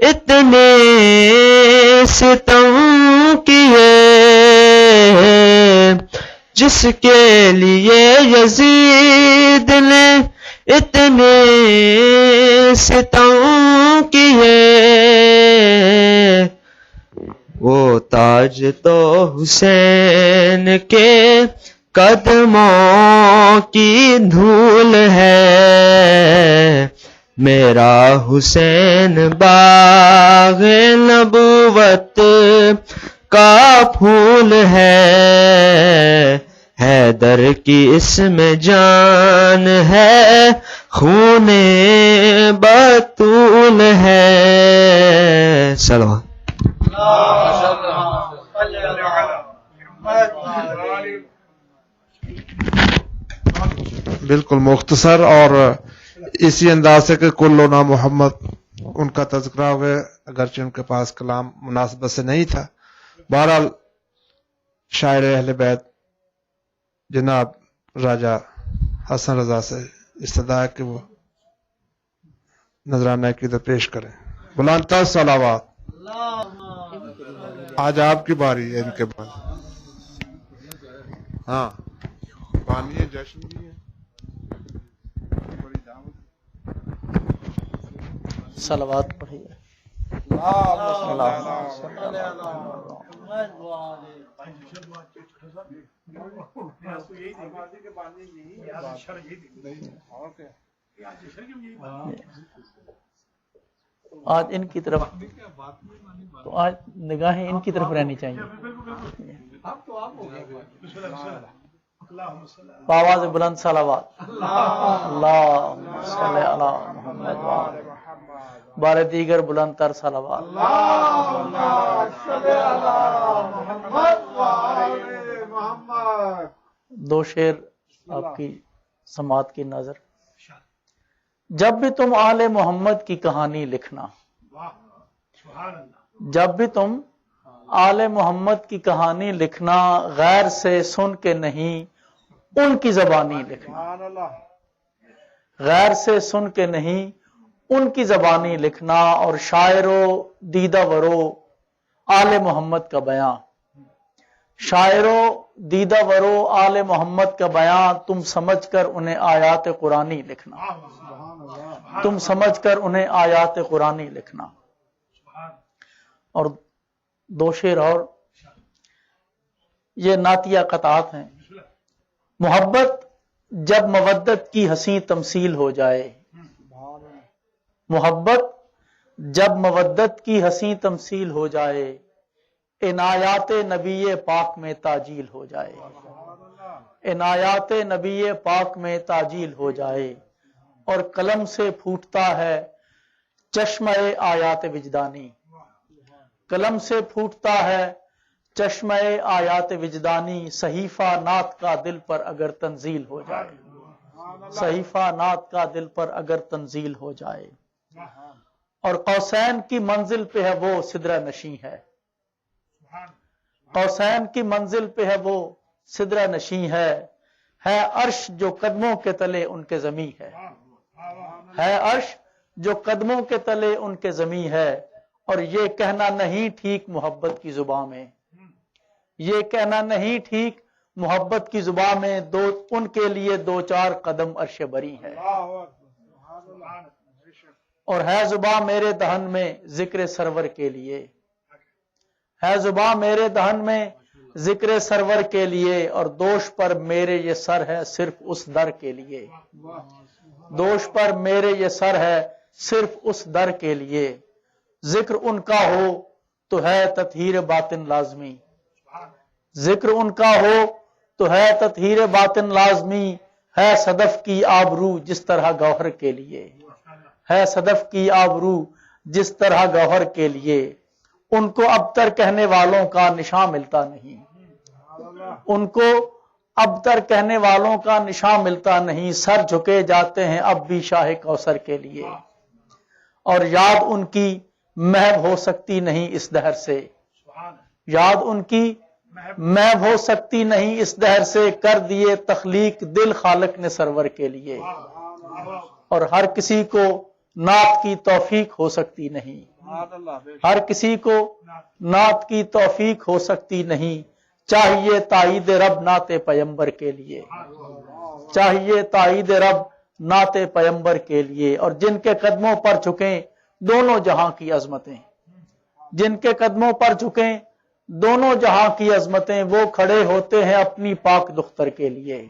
اتنے ستم کیے جس کے لیے یزید نے اتنے ستم کیے، وہ تاج تو حسین کے قدموں کی دھول ہے، میرا حسین باغ نبوت کا پھول ہے، حیدر کی اس میں جان ہے، خون بطول ہے۔ سلام بالکل مختصر اور اسی انداز سے کہ کلنا محمد ان کا تذکرہ ہوئے، اگرچہ ان کے پاس کلام مناسبت سے نہیں تھا۔ بہرحال شاعر اہل بیت جناب راجہ حسن رضا سے استدعا ہے کہ وہ نذرانہ عقیدت پیش کریں۔ بلند تر صلوات۔ آج آپ کی باری ہے ان کے بعد۔ ہاں بانی ہے، جشن بھی ہے، بڑی دعوت۔ صلوات پڑھیے۔ آج ان کی طرف تو آج نگاہیں ان کی طرف رہنی چاہیے۔ آواز بلند صلوات۔ اللہم صلی علی محمد وآل بار دیگر بلند تر صلوات۔ دو شعر آپ کی سماعت کی نظر۔ جب بھی تم آل محمد کی کہانی لکھنا، جب بھی تم آل محمد کی کہانی لکھنا، غیر سے سن کے نہیں ان کی زبانی لکھنا، غیر سے سن کے نہیں ان کی زبانی لکھنا، اور شاعرو دیدہ ورو آل محمد کا بیان، شاعرو دیدہ ورو آل محمد کا بیان، تم سمجھ کر انہیں آیات قرآنی لکھنا، تم سمجھ کر انہیں آیات قرآنی لکھنا۔ اور دو شعر اور یہ نعتیہ قطعات ہیں۔ محبت جب مودت کی حسین تمثیل ہو جائے، محبت جب مودت کی حسین تمثیل ہو جائے، عنایات نبی پاک میں تعجیل ہو جائے، عنایات نبی پاک میں تعجیل ہو جائے، اور قلم سے پھوٹتا ہے چشمہ آیات وجدانی، قلم سے پھوٹتا ہے چشمہ آیات وجدانی، صحیفہ نعت کا دل پر اگر تنزیل ہو جائے، صحیفہ نعت کا دل پر اگر تنزیل ہو جائے، اور قوسین کی منزل پہ ہے وہ سدرہ نشیں ہے، قوسین کی منزل پہ ہے وہ سدرہ نشیں ہے عرش جو قدموں کے تلے ان کے زمیں ہے عرش جو قدموں کے تلے ان کے زمیں ہے، اور یہ کہنا نہیں ٹھیک محبت کی زبان میں، یہ کہنا نہیں ٹھیک محبت کی زبان میں، ان کے لیے دو چار قدم عرش بری ہے، اور ہے زبان میرے دہن میں ذکر سرور کے لیے، ہے زبان میرے دہن میں ذکر سرور کے لیے، اور دوش پر میرے یہ سر ہے صرف اس در کے لیے، دوش پر میرے یہ سر ہے صرف اس در کے لیے، ذکر ان کا ہو تو ہے تطہیر باطن لازمی، ذکر ان کا ہو تو ہے تطہیر باطن لازمی، ہے صدف کی آبرو جس طرح گوہر کے لیے، ہے صدف کی آبرو جس طرح گوہر کے لیے، ان کو ابتر کہنے والوں کا نشان ملتا نہیں، ان کو ابتر کہنے والوں کا نشان ملتا نہیں، سر جھکے جاتے ہیں اب بھی شاہ کوثر کے لیے، اور یاد ان کی محو ہو سکتی نہیں اس دہر سے، یاد ان کی محو ہو سکتی نہیں اس دہر سے، کر دیے تخلیق دل خالق نے سرور کے لیے، اور ہر کسی کو نعت کی توفیق ہو سکتی نہیں، ہر کسی کو نعت کی توفیق ہو سکتی نہیں، چاہیے تائید رب نعت پیمبر کے لیے، چاہیے تائید رب نعت پیمبر کے لیے۔ اور جن کے قدموں پر جھکیں دونوں جہاں کی عظمتیں، جن کے قدموں پر جھکیں دونوں جہاں کی عظمتیں، وہ کھڑے ہوتے ہیں اپنی پاک دختر کے لیے،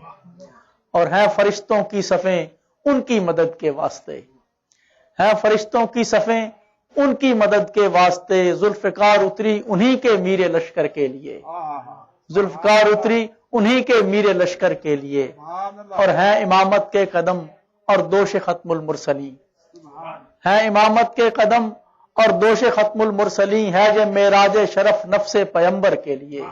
اور ہیں فرشتوں کی صفیں ان کی مدد کے واسطے، ہیں فرشتوں کی صفیں ان کی مدد کے واسطے۔ ذوالفقار اتری انہی کے میر لشکر کے لیے، ذوالفقار اتری انہی کے میر لشکر کے لیے، اور ہیں امامت کے قدم اور دوش ختم المرسلین، ہیں امامت کے قدم اور دوش ختم المرسلین، ہے جو معراج شرف نفس پیمبر کے لیے،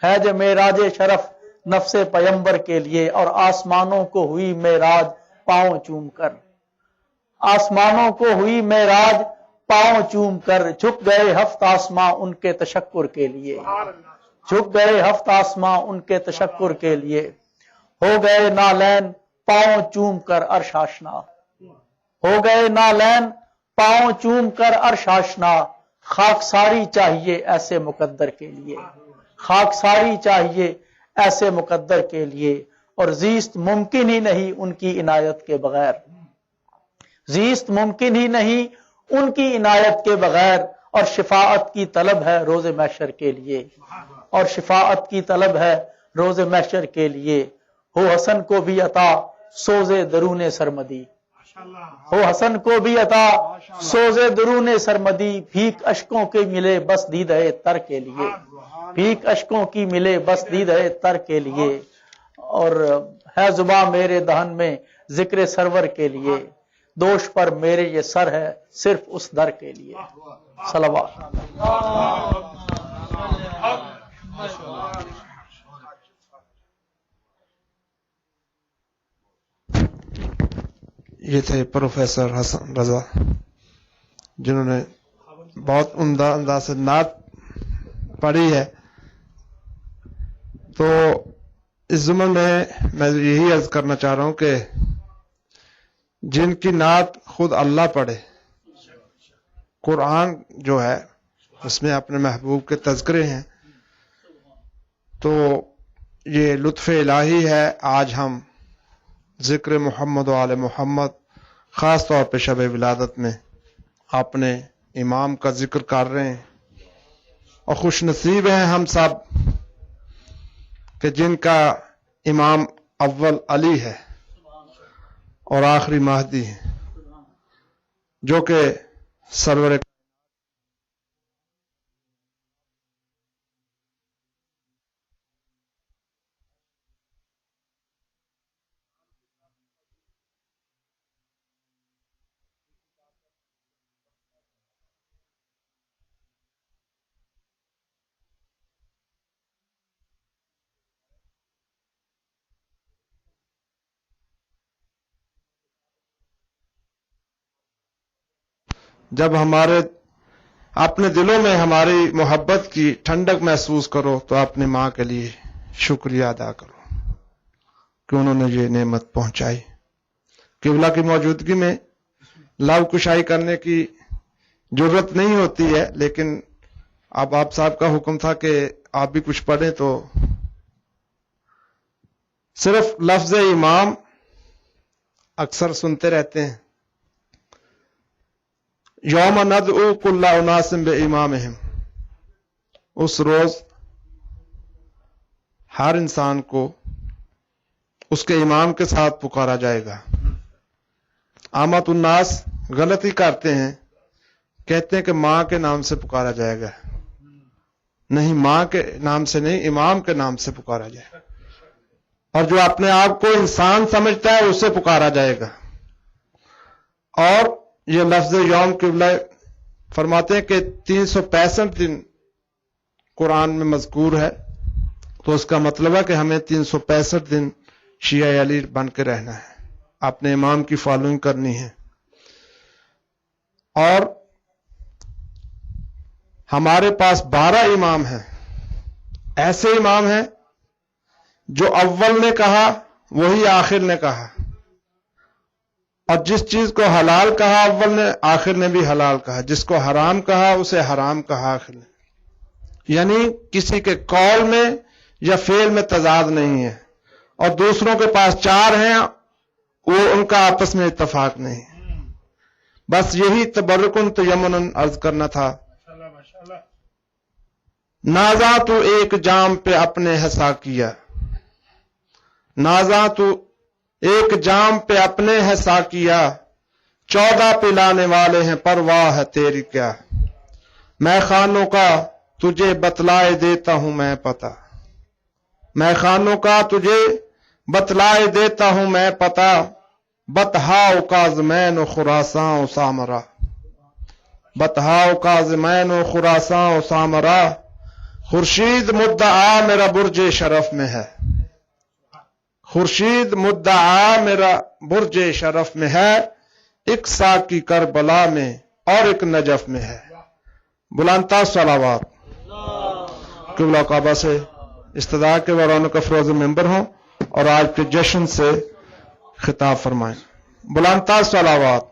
ہے جو معراج شرف نفس پیمبر کے لیے۔ اور آسمانوں کو ہوئی معراج پاؤں چوم کر، آسمانوں کو ہوئی معراج پاؤں چوم کر، جھک گئے ہفت آسماں ان کے تشکر کے لیے، جھک گئے ہفت آسماں ان کے تشکر کے لیے، ہو گئے نالین پاؤں چوم کر عرش آشنا، ہو گئے نالین پاؤں چوم کر عرش آشنا۔ خاک ساری چاہیے ایسے مقدر کے لیے، خاک ساری چاہیے ایسے مقدر کے لیے، اور زیست ممکن ہی نہیں ان کی عنایت کے بغیر، زیست ممکن ہی نہیں ان کی عنایت کے بغیر۔ اور شفاعت کی طلب ہے روز محشر کے لیے، اور شفاعت کی طلب ہے روز محشر کے لیے۔ ہو حسن کو بھی عطا سوز درون سرمدی، ہو حسن کو بھی عطا سوز درون سرمدی، بھیک اشکوں کے ملے بس دیدہ تر کے لیے، بھیک اشکوں کی ملے بس دیدہ تر کے لیے۔ اور ہے زباں میرے دہن میں ذکر سرور کے لیے، دوش پر میرے یہ سر ہے صرف اس در کے لیے۔ صلوات۔ یہ تھے پروفیسر حسن رضا، جنہوں نے بہت عمدہ انداز سے نعت پڑھی ہے۔ تو اس ضمن میں یہی عرض کرنا چاہ رہا ہوں کہ جن کی نعت خود اللہ پڑھے، قرآن جو ہے اس میں اپنے محبوب کے تذکرے ہیں، تو یہ لطف الہی ہے۔ آج ہم ذکر محمد و آل محمد خاص طور پہ شب ولادت میں اپنے امام کا ذکر کر رہے ہیں، اور خوش نصیب ہیں ہم سب کہ جن کا امام اول علی ہے اور آخری مہدی ہے، جو کہ سرور جب ہمارے اپنے دلوں میں ہماری محبت کی ٹھنڈک محسوس کرو تو اپنی ماں کے لیے شکریہ ادا کرو کہ انہوں نے یہ نعمت پہنچائی۔ قبلہ کی موجودگی میں لب کشائی کرنے کی ضرورت نہیں ہوتی ہے، لیکن اب آپ صاحب کا حکم تھا کہ آپ بھی کچھ پڑھیں، تو صرف لفظ امام اکثر سنتے رہتے ہیں، یوم ندعو کل اناس بامامہم، اس روز ہر انسان کو اس کے امام کے ساتھ پکارا جائے گا۔ عامت الناس غلطی کرتے ہیں، کہتے ہیں کہ ماں کے نام سے پکارا جائے گا، نہیں، ماں کے نام سے نہیں، امام کے نام سے پکارا جائے گا، اور جو اپنے آپ کو انسان سمجھتا ہے اسے پکارا جائے گا۔ اور یہ لفظ یوم قبلہ فرماتے ہیں کہ 365 دن قرآن میں مذکور ہے، تو اس کا مطلب ہے کہ ہمیں 365 دن شیعہ علی بن کے رہنا ہے، اپنے امام کی فالوئنگ کرنی ہے۔ اور ہمارے پاس 12 امام ہیں، ایسے امام ہیں جو اول نے کہا وہی آخر نے کہا، اور جس چیز کو حلال کہا اول نے آخر نے بھی حلال کہا، جس کو حرام کہا اسے حرام کہا آخر نے، یعنی کسی کے قول میں یا فعل میں تضاد نہیں ہے، اور دوسروں کے پاس 4 ہیں وہ ان کا آپس میں اتفاق نہیں ہے۔ بس یہی تبرکن تیمن عرض کرنا تھا۔ نازا تو ایک جام پہ اپنے حسا کیا، نازا تو ایک جام پہ اپنے حسا کیا، 14 پلانے والے ہیں پرواہ ہے تیری کیا، میں خانوں کا تجھے بتلائے دیتا ہوں میں پتہ، میں خانوں کا تجھے بتلائے دیتا ہوں میں پتہ، بتہاؤ کاظمین و خراساں و سامرا، بتہاؤ کاظمین و خراساں و سامرا، خورشید مدعا میرا برج شرف میں ہے، خورشید مدعا میرا برج شرف میں ہے، ایک ساکی کربلا میں اور ایک نجف میں ہے۔ بلندتا صلوات۔ قبلہ کعبہ سے استدعا کے ورانوں کا فروز ممبر ہوں اور آج کے جشن سے خطاب فرمائیں۔ بلندتا صلوات۔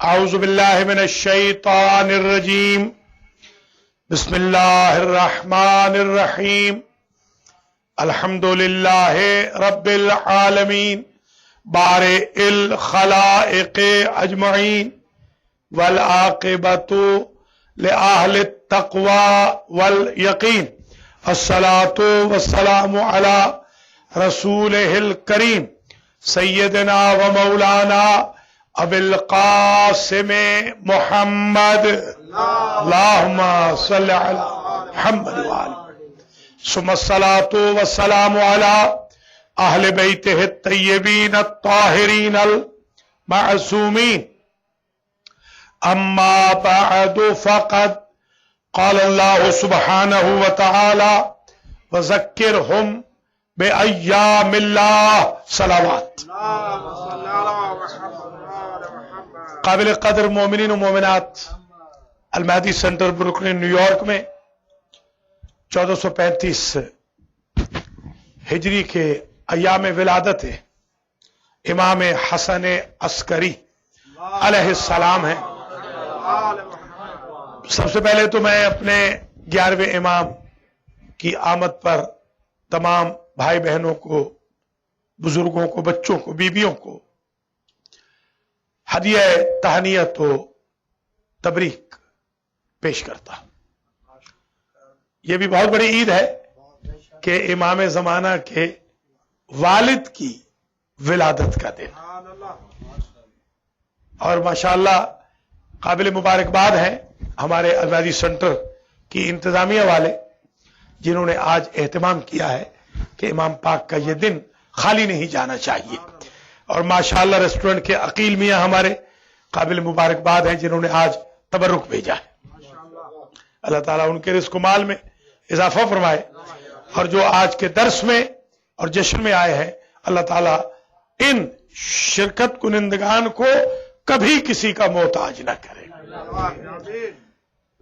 اعوذ باللہ من الشیطان الرجیم، بسم اللہ الرحمن الرحیم، الحمد للہ رب العالمین، بارئ الخلائق اجمعین، والعاقبۃ لأہل التقوی والیقین، الصلاۃ والسلام علی رسولہ الکریم سیدنا و مولانا ابی القاسم محمد، اللہم صل علی محمد وآلہ، ثم الصلاۃ والسلام علی اہل بیتہ الطیبین الطاہرین المعصومین، اما بعد فقد قال اللہ سبحانہ وتعالی وذکرہم بأیام اللہ، صلوات۔ قابل قدر مومنین و مومنات، المہدی سینٹر بروکلن نیو یارک میں 1435 ہجری کے ایام ولادت امام حسن عسکری علیہ السلام ہیں۔ سب سے پہلے تو میں اپنے 11ویں امام کی آمد پر تمام بھائی بہنوں کو، بزرگوں کو، بچوں کو، بیویوں کو ہدیہ تہنیت و تبریک پیش کرتا ہوں۔ یہ بھی بہت بڑی عید ہے کہ امام زمانہ کے والد کی ولادت کا دن، اور ماشاءاللہ قابل مبارکباد ہے ہمارے المہدی سینٹر کی انتظامیہ والے، جنہوں نے آج اہتمام کیا ہے کہ امام پاک کا یہ دن خالی نہیں جانا چاہیے، اور ماشاءاللہ ریسٹورنٹ کے عقیل میاں ہمارے قابل مبارکباد ہیں جنہوں نے آج تبرک بھیجا ہے۔ اللہ تعالیٰ ان کے رزق و مال میں اضافہ فرمائے، اور جو آج کے درس میں اور جشن میں آئے ہیں، اللہ تعالیٰ ان شرکت کنندگان کو کبھی کسی کا محتاج نہ کرے۔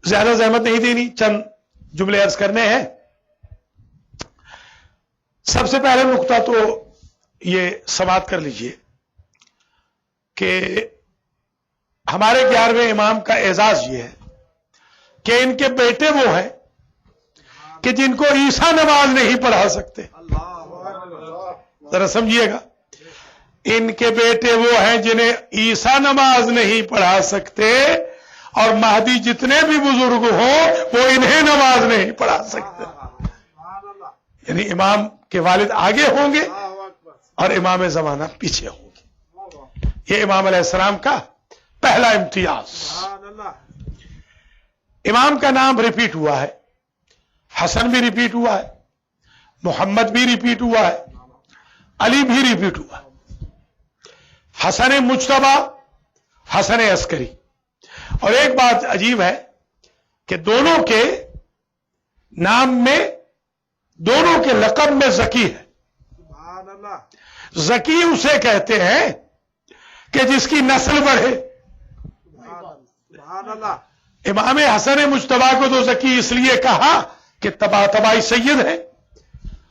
زیادہ زحمت نہیں دینی، چند جملے عرض کرنے ہیں۔ سب سے پہلے نقطہ تو یہ سماعت کر لیجئے کہ ہمارے 11ویں امام کا اعزاز یہ ہے کہ ان کے بیٹے وہ ہیں کہ جن کو عیسیٰ نماز نہیں پڑھا سکتے۔ ذرا سمجھیے گا، ان کے بیٹے وہ ہیں جنہیں عیسیٰ نماز نہیں پڑھا سکتے، اور مہدی جتنے بھی بزرگ ہوں وہ انہیں نماز نہیں پڑھا سکتے۔ یعنی امام کے والد آگے ہوں گے اور امام زمانہ پیچھے ہوں گے۔ یہ امام علیہ السلام کا پہلا امتیاز۔ امام کا نام ریپیٹ ہوا ہے، حسن بھی ریپیٹ ہوا ہے، محمد بھی ریپیٹ ہوا ہے، علی بھی ریپیٹ ہوا ہے، حسن مجتبی، حسن عسکری۔ اور ایک بات عجیب ہے کہ دونوں کے نام میں، دونوں کے لقب میں زکی ہے۔ زکی اسے کہتے ہیں کہ جس کی نسل بڑھے۔ امام حسن مجتبی کو تو زکی اس لیے کہا کہ تبائی سید ہے،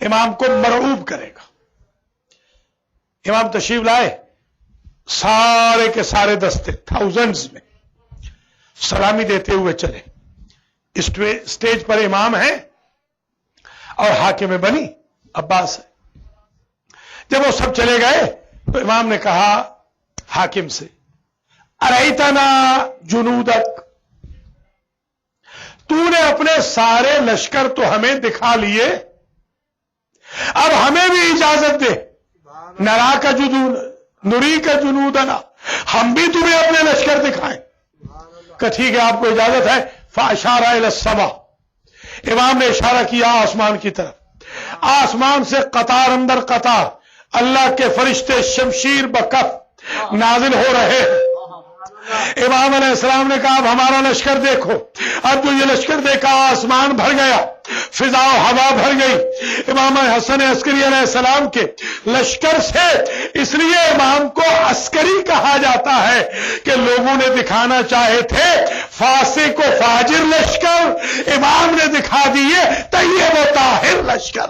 امام کو مرعوب کرے گا. امام تشریف لائے, سارے کے سارے دستے تھاؤزنڈز میں سلامی دیتے ہوئے چلے. اسٹیج پر امام ہیں اور حاکم بنی عباس ہے. جب وہ سب چلے گئے تو امام نے کہا حاکم سے, ارایتنا جنودک, تو نے اپنے سارے لشکر تو ہمیں دکھا لیے, اب ہمیں بھی اجازت دے. نرا کا جنود نری کا جنودنا, ہم بھی تمہیں اپنے لشکر دکھائیں. کہ ٹھیک ہے آپ کو اجازت ہے. فاشار الی السما, امام نے اشارہ کیا آسمان کی طرف. آسمان سے قطار اندر قطار اللہ کے فرشتے شمشیر بکف نازل ہو رہے ہیں. امام علیہ السلام نے کہا اب ہمارا لشکر دیکھو. اب جو یہ لشکر دیکھا آسمان بھر گیا, فضا و ہوا بھر گئی. امام حسن عسکری علیہ السلام کے لشکر سے اس لیے امام کو عسکری کہا جاتا ہے کہ لوگوں نے دکھانا چاہے تھے فاسق و فاجر لشکر, امام نے دکھا دیے طیب و طاہر لشکر.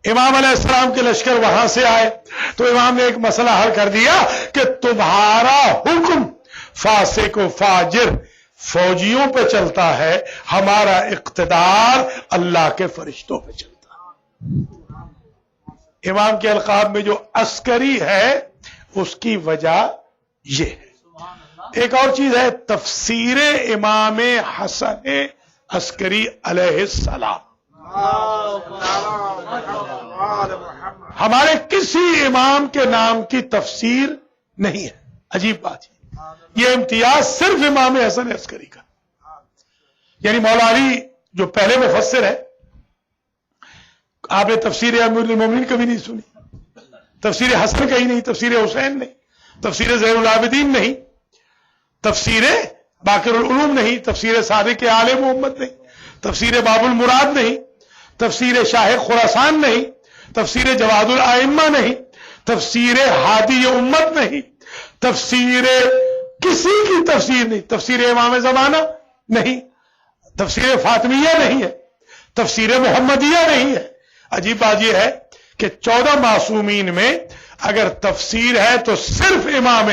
امام علیہ السلام کے لشکر وہاں سے آئے تو امام نے ایک مسئلہ حل کر دیا کہ تمہارا حکم فاسق و فاجر فوجیوں پہ چلتا ہے, ہمارا اقتدار اللہ کے فرشتوں پہ چلتا ہے. امام کے القاب میں جو عسکری ہے اس کی وجہ یہ ہے. ایک اور چیز ہے تفسیر امام حسن عسکری علیہ السلام. ہمارے کسی امام کے نام کی تفسیر نہیں ہے. عجیب بات ہے, یہ امتیاز صرف امام حسن عسکری کا. یعنی مولا علی جو پہلے مفسر ہے, آپ نے تفسیر امیر المومنین کبھی نہیں سنی, تفسیر حسن کہیں نہیں, تفسیر حسین نہیں, تفسیر زین العابدین نہیں, تفسیر باقر العلوم نہیں, تفسیر صادق آل محمد نہیں, تفسیر باب المراد نہیں, تفسیر شاہ خراسان نہیں, تفسیر جواد الائمہ نہیں, تفسیر ہادی امت نہیں, تفسیر کسی کی تفسیر نہیں, تفسیر امام زمانہ نہیں, تفسیر فاطمیہ نہیں ہے, تفسیر محمدیہ نہیں ہے. عجیب بات یہ ہے کہ 14 معصومین میں اگر تفسیر ہے تو صرف امام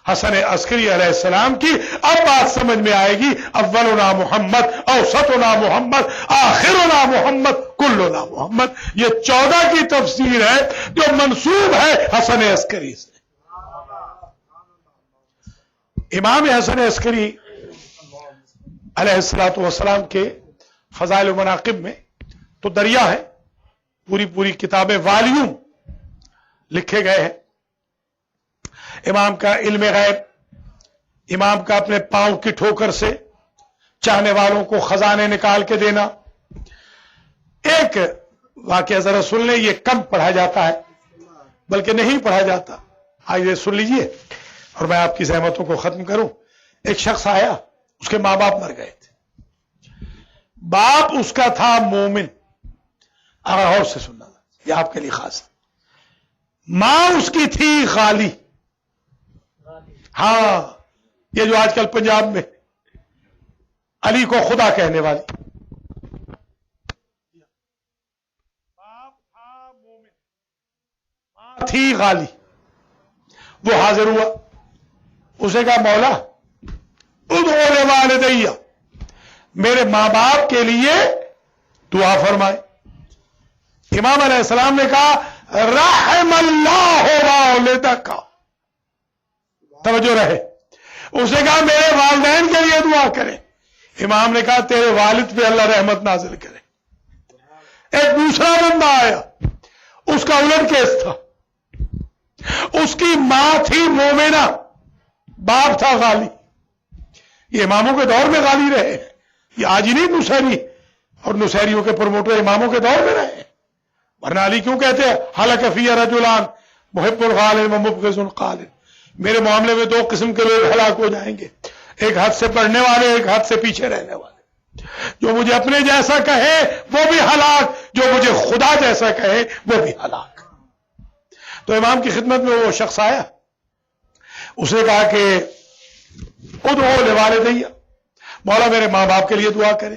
حسن عسکری علیہ السلام کی. اب بات سمجھ میں آئے گی, اولنا محمد, اوسطنا محمد, آخرنا محمد, کلنا محمد. یہ 14 کی تفسیر ہے جو منسوب ہے حسن عسکری سے. امام حسن عسکری علیہ السلام کے فضائل و مناقب میں تو دریا ہے, پوری کتابیں والیوم لکھے گئے ہیں. امام کا علم غیب, امام کا اپنے پاؤں کی ٹھوکر سے چاہنے والوں کو خزانے نکال کے دینا. ایک واقعہ ذرا سن لیں, یہ کم پڑھا جاتا ہے بلکہ نہیں پڑھا جاتا. آئیے سن لیجئے اور میں آپ کی زحمتوں کو ختم کروں. ایک شخص آیا, اس کے ماں باپ مر گئے تھے. باپ اس کا تھا مومن, اگر اور سے سننا یہ آپ کے لیے خاص ہے. ماں اس کی تھی غالی. ہاں, یہ جو آج کل پنجاب میں علی کو خدا کہنے والی. باپ تھا مومن, ماں تھی غالی. وہ حاضر ہوا, اسے کہا مولا ادعو لوالدیہ, میرے ماں باپ کے لیے دعا فرمائے. امام علیہ السلام نے کہا رحم اللہ والدک, توجہ رہے. اسے کہا میرے والدین کے لیے دعا کرے. امام نے کہا تیرے والد پہ اللہ رحمت نازل کرے. ایک دوسرا بندہ آیا, اس کا الٹ کیس تھا. اس کی ماں تھی مومنہ, باپ تھا غالی. یہ اماموں کے دور میں غالی رہے, یہ آج ہی نہیں نصیری اور نصیریوں کے پروموٹر اماموں کے دور میں رہے. ورنہ علی کیوں کہتے ہیں حلق فی رجلان محب الغالن و مبغض القالن, میرے معاملے میں 2 قسم کے لوگ ہلاک ہو جائیں گے, ایک ہاتھ سے پڑھنے والے, ایک ہاتھ سے پیچھے رہنے والے. جو مجھے اپنے جیسا کہے وہ بھی ہلاک, جو مجھے خدا جیسا کہے وہ بھی ہلاک. تو امام کی خدمت میں وہ شخص آیا, اس نے کہا کہ ادعو لوالدیہ, مولا میرے ماں باپ کے لیے دعا کرے.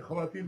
خواتین